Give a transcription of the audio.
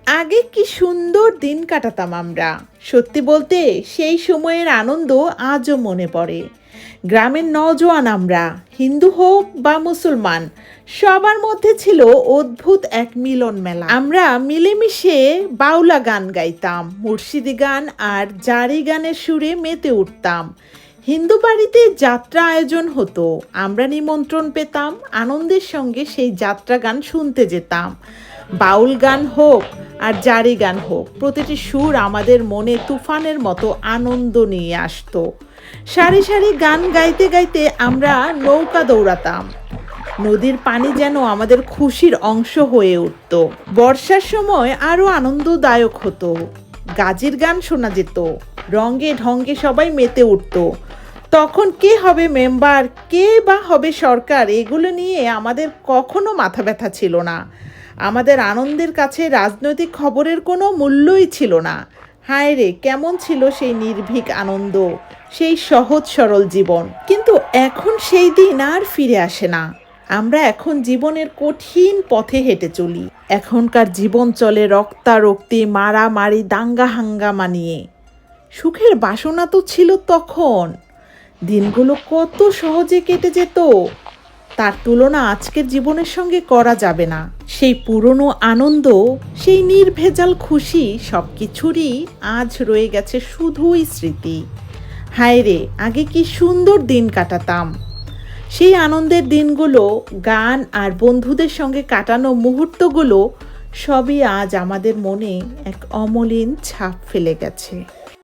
আগে কি সুন্দর দিন কাটাতাম আমরা। সত্যি বলতে সেই সময়ের আনন্দ আজও মনে পড়ে। গ্রামের নওজোয়ান আমরা, হিন্দু হোক বা মুসলমান, সবার মধ্যে ছিল অদ্ভুত এক মিলন মেলা। আমরা মিলেমিশে বাউলা গান গাইতাম, মুর্শিদি গান আর জারি গানের সুরে মেতে উঠতাম। হিন্দু বাড়িতে যাত্রা আয়োজন হতো, আমরা নিমন্ত্রণ পেতাম, আনন্দের সঙ্গে সেই যাত্রা গান শুনতে যেতাম। বাউল গান হোক আর জারি গান হোক, প্রতিটি সুর আমাদের মনে তুফানের মতো আনন্দ নিয়ে আসতো। সারি সারি গান গাইতে গাইতে আমরা নৌকা দৌড়াতাম। নদীর পানি যেন আমাদের খুশির অংশ হয়ে উঠত। বর্ষার সময় আরো আনন্দদায়ক হতো, গাজির গান শোনা যেত, রঙে ঢঙ্গে সবাই মেতে উঠত। তখন কে হবে মেম্বার, কে বা হবে সরকার, এগুলো নিয়ে আমাদের কখনো মাথা ব্যথা ছিল না। আমাদের আনন্দের কাছে রাজনৈতিক খবরের কোনো মূল্যই ছিল না। হায় রে, কেমন ছিল সেই নির্ভীক আনন্দ, সেই সহজ সরল জীবন। কিন্তু এখন সেই দিন আর ফিরে আসে না। আমরা এখন জীবনের কঠিন পথে হেঁটে চলি। এখনকার জীবন চলে রক্তারক্তি, মারামারি, দাঙ্গা হাঙ্গামা নিয়ে। সুখের বাসনা তো ছিল তখন, দিনগুলো কত সহজে কেটে যেত, তার তুলনা আজকের জীবনের সঙ্গে করা যাবে না। সেই পুরনো আনন্দ, সেই নির্ভেজাল খুশি, সব কিছুরই আজ রয়ে গেছে শুধুই স্মৃতি। হায় রে, আগে কি সুন্দর দিন কাটাতাম। সেই আনন্দের দিনগুলো, গান আর বন্ধুদের সঙ্গে কাটানো মুহূর্তগুলো সবই আজ আমাদের মনে এক অমলিন ছাপ ফেলে গেছে।